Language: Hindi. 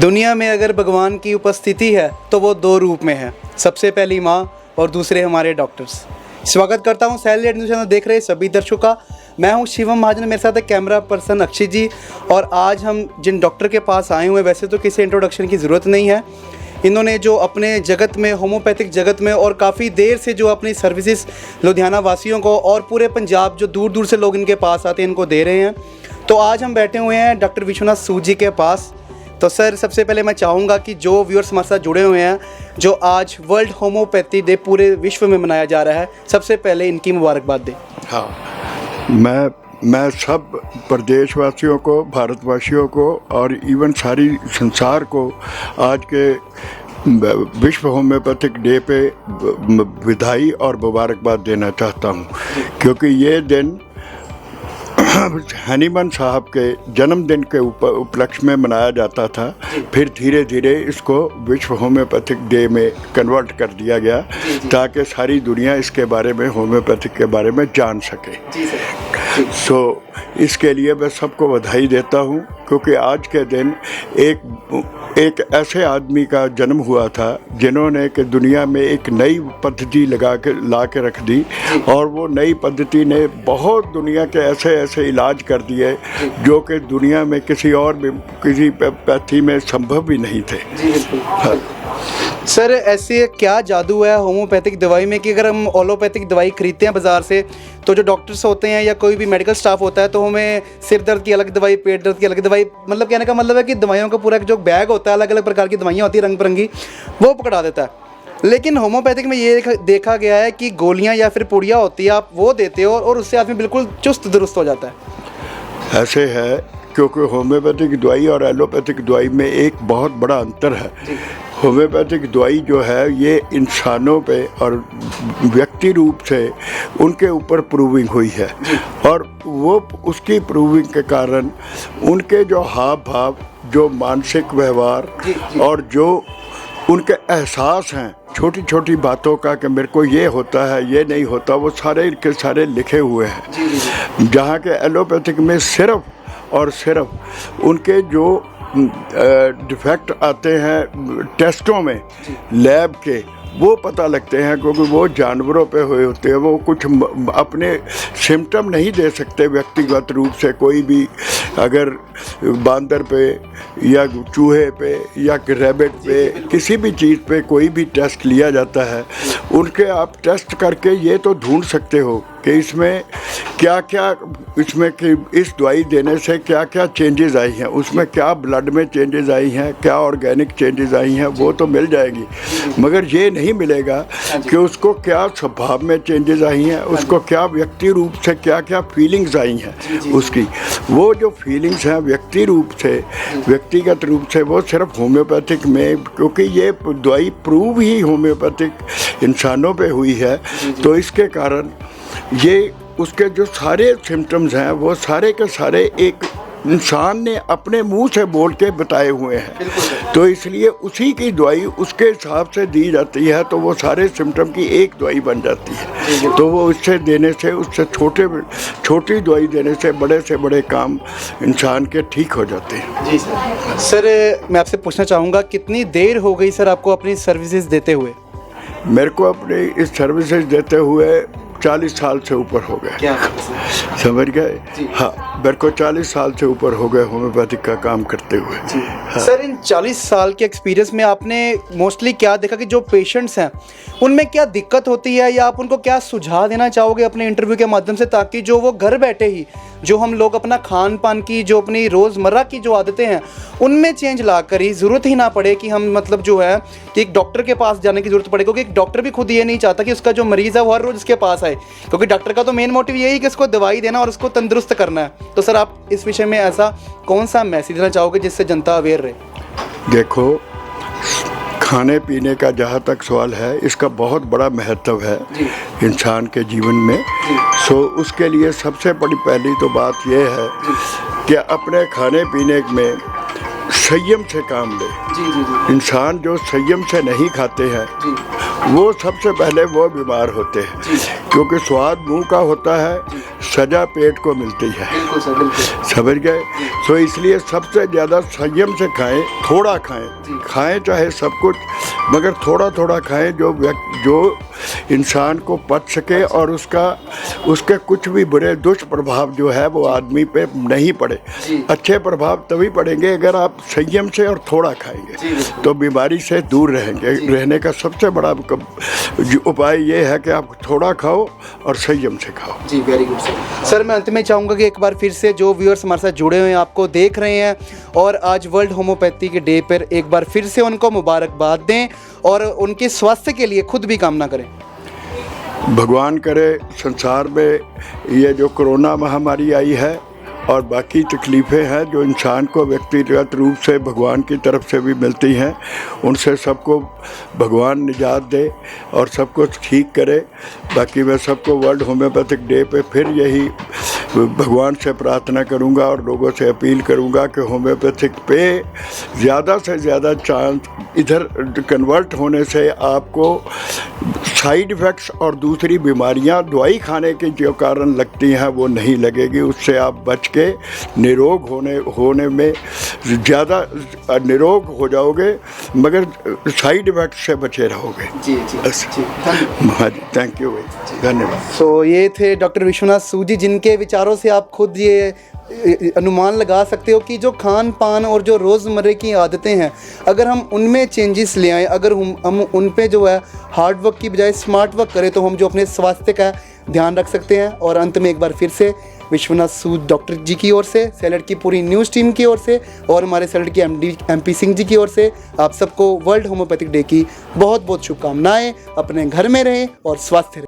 दुनिया में अगर भगवान की उपस्थिति है तो वो दो रूप में है, सबसे पहली माँ और दूसरे हमारे डॉक्टर्स। स्वागत करता हूँ सैलरी न्यूज़ चैनल देख रहे सभी दर्शकों का। मैं हूँ शिवम महाजन, मेरे साथ है कैमरा पर्सन अक्षय जी। और आज हम जिन डॉक्टर के पास आए हुए हैं, वैसे तो किसी इंट्रोडक्शन की ज़रूरत नहीं है। इन्होंने जो अपने जगत में, होम्योपैथिक जगत में, और काफ़ी देर से जो अपनी सर्विसेज लुधियाना वासियों को और पूरे पंजाब, जो दूर दूर से लोग इनके पास आते हैं, इनको दे रहे हैं। तो आज हम बैठे हुए हैं डॉक्टर विश्वनाथ सूद जी के पास। तो सर, सबसे पहले मैं चाहूँगा कि जो व्यूअर्स हमारे साथ जुड़े हुए हैं, जो आज वर्ल्ड होम्योपैथी डे पूरे विश्व में मनाया जा रहा है, सबसे पहले इनकी मुबारकबाद दें। हाँ, मैं सब प्रदेशवासियों को, भारतवासियों को और इवन सारी संसार को आज के विश्व होम्योपैथिक डे पे बधाई और मुबारकबाद देना चाहता हूँ, क्योंकि ये दिन हनीमन साहब के जन्मदिन के उपलक्ष्य में मनाया जाता था। फिर धीरे धीरे इसको विश्व होम्योपैथिक डे में कन्वर्ट कर दिया गया, ताकि सारी दुनिया इसके बारे में, होम्योपैथिक के बारे में जान सके। सो इसके लिए मैं सबको बधाई देता हूँ, क्योंकि आज के दिन एक ऐसे आदमी का जन्म हुआ था जिन्होंने कि दुनिया में एक नई पद्धति ला के रख दी, और वो नई पद्धति ने बहुत दुनिया के ऐसे इलाज कर दिए जो कि दुनिया में किसी पैथी में संभव भी नहीं थे। हाँ। सर, ऐसे क्या जादू है होम्योपैथिक दवाई में कि अगर हम एलोपैथिक दवाई खरीदते हैं बाज़ार से, तो जो डॉक्टर्स होते हैं या कोई भी मेडिकल स्टाफ होता है, तो हमें सिर दर्द की अलग दवाई, पेट दर्द की अलग दवाई, मतलब कहने का मतलब है कि दवाइयों का पूरा जो बैग होता है, अलग अलग प्रकार की दवाइयाँ होती है रंग बिरंगी, वो पकड़ा देता है। लेकिन होम्योपैथिक में ये देखा गया है कि गोलियाँ या फिर पुड़िया होती है, आप वो देते हो और उससे आदमी बिल्कुल चुस्त दुरुस्त हो जाता है। ऐसे है, क्योंकि होम्योपैथिक दवाई और एलोपैथिक दवाई में एक बहुत बड़ा अंतर है। होम्योपैथिक दवाई जो है ये इंसानों पे और व्यक्ति रूप से उनके ऊपर प्रूविंग हुई है, और वो उसकी प्रूविंग के कारण उनके जो हाव भाव, जो मानसिक व्यवहार और जो उनके एहसास हैं छोटी छोटी बातों का, कि मेरे को ये होता है, ये नहीं होता, वो सारे के सारे लिखे हुए हैं। जहाँ के एलोपैथिक में सिर्फ और सिर्फ उनके जो डिफेक्ट आते हैं टेस्टों में, लैब के, वो पता लगते हैं, क्योंकि वो जानवरों पे हुए होते हैं। वो कुछ अपने सिम्टम नहीं दे सकते व्यक्तिगत रूप से। कोई भी अगर बांदर पे या चूहे पे या रैबिट पे, किसी भी चीज़ पे कोई भी टेस्ट लिया जाता है, उनके आप टेस्ट करके ये तो ढूंढ सकते हो कि इसमें क्या क्या, इसमें कि इस दवाई देने से क्या क्या चेंजेस आई हैं, उसमें क्या ब्लड में चेंजेस आई हैं, क्या ऑर्गेनिक चेंजेस आई हैं, वो तो मिल जाएगी। मगर ये नहीं मिलेगा कि उसको क्या स्वभाव में चेंजेस आई हैं, उसको क्या व्यक्ति रूप से क्या क्या फीलिंग्स आई हैं उसकी। वो जो फीलिंग्स हैं व्यक्ति रूप से, व्यक्तिगत रूप से, वो सिर्फ होम्योपैथिक में, क्योंकि ये दवाई प्रूव ही होम्योपैथिक इंसानों पे हुई है, तो इसके कारण ये उसके जो सारे सिम्टम्स हैं वो सारे के सारे एक इंसान ने अपने मुंह से बोल के बताए हुए हैं। तो इसलिए उसी की दवाई उसके हिसाब से दी जाती है, तो वो सारे सिम्टम की एक दवाई बन जाती है। तो वो उससे देने से, उससे छोटी दवाई देने से बड़े काम इंसान के ठीक हो जाते हैं। जी सर। सर, मैं आपसे पूछना चाहूँगा, कितनी देर हो गई सर आपको अपनी सर्विसेज देते हुए? मेरे को अपनी इस सर्विसेज देते हुए 40 साल से ऊपर हो गए। क्या समझ गए? हाँ, मेरे को 40 साल से ऊपर हो गए होम्योपैथिक का काम करते हुए। हाँ। सर, इन 40 साल के एक्सपीरियंस में आपने मोस्टली क्या देखा कि जो पेशेंट्स हैं उनमें क्या दिक्कत होती है, या आप उनको क्या सुझाव देना चाहोगे अपने इंटरव्यू के माध्यम से, ताकि जो वो घर बैठे ही, जो हम लोग अपना खान पान की, जो अपनी रोज़मर्रा की जो आदतें हैं, उनमें चेंज ला कर ही, ज़रूरत ही ना पड़े कि हम मतलब जो है कि एक डॉक्टर के पास जाने की ज़रूरत पड़े, क्योंकि एक डॉक्टर भी खुद ये नहीं चाहता कि उसका जो मरीज़ है वो हर रोज़ उसके पास आए, क्योंकि डॉक्टर का तो मेन मोटिव यही है कि उसको दवाई देना और उसको तंदुरुस्त करना है। तो सर, आप इस विषय में ऐसा कौन सा मैसेज देना चाहोगे जिससे जनता अवेयर रहे? देखो, खाने पीने का जहाँ तक सवाल है, इसका बहुत बड़ा महत्व है इंसान के जीवन में। सो उसके लिए सबसे बड़ी पहली तो बात यह है कि अपने खाने पीने में संयम से काम ले। इंसान जो संयम से नहीं खाते हैं, वो सबसे पहले वो बीमार होते हैं, क्योंकि स्वाद मुंह का होता है, सजा पेट को मिलती है। बिल्कुल सर, बिल्कुल। समझ गए? तो इसलिए सबसे ज़्यादा संयम से खाएं, थोड़ा खाएं, खाएं चाहे सब कुछ, मगर थोड़ा थोड़ा खाएं जो इंसान को पच सके और उसके कुछ भी बुरे दुष्प्रभाव जो है वो आदमी पे नहीं पड़े। अच्छे प्रभाव तभी पड़ेंगे अगर आप संयम से और थोड़ा खाएंगे, तो बीमारी से दूर रहेंगे। रहने का सबसे बड़ा उपाय ये है कि आप थोड़ा खाओ और संयम से खाओ। जी, वेरी गुड सर। सर मैं अंत में चाहूँगा कि एक बार फिर से जो व्यूअर्स हमारे साथ जुड़े हुए हैं, आपको देख रहे हैं और आज वर्ल्ड होम्योपैथी के डे पर एक बार फिर से उनको मुबारकबाद दें और उनके स्वास्थ्य के लिए खुद भी कामना करें। भगवान करे संसार में ये जो कोरोना महामारी आई है और बाकी तकलीफ़ें हैं जो इंसान को व्यक्तिगत रूप से भगवान की तरफ से भी मिलती हैं, उनसे सबको भगवान निजात दे और सबको ठीक करे। बाकी मैं सबको वर्ल्ड होम्योपैथिक डे पे फिर यही भगवान से प्रार्थना करूंगा और लोगों से अपील करूंगा कि होम्योपैथिक पे ज़्यादा से ज़्यादा चांस इधर कन्वर्ट होने से आपको साइड इफ़ेक्ट्स और दूसरी बीमारियां दवाई खाने के जो कारण लगती हैं वो नहीं लगेगी। उससे आप बच के निरोग होने में ज़्यादा निरोग हो जाओगे, मगर साइड इफ़ेक्ट से बचे रहोगे। जी जी जी, हाँ जी, थैंक यू भाई, धन्यवाद। तो ये थे डॉक्टर विश्वनाथ सूद जी, जिनके विचारों से आप खुद ये अनुमान लगा सकते हो कि जो खान पान और जो रोज़मर्रे की आदतें हैं, अगर हम उनमें चेंजेस ले आएँ, अगर हम उन पे जो है हार्ड वर्क की बजाय स्मार्ट वर्क करें, तो हम जो अपने स्वास्थ्य का ध्यान रख सकते हैं। और अंत में एक बार फिर से विश्वनाथ सूद डॉक्टर जी की ओर से, सैलेड की पूरी न्यूज़ टीम की ओर से और हमारे सैलेड के एमडी MP सिंह जी की ओर से आप सबको वर्ल्ड होम्योपैथिक डे की बहुत बहुत शुभकामनाएं। अपने घर में रहें और स्वस्थ रहें।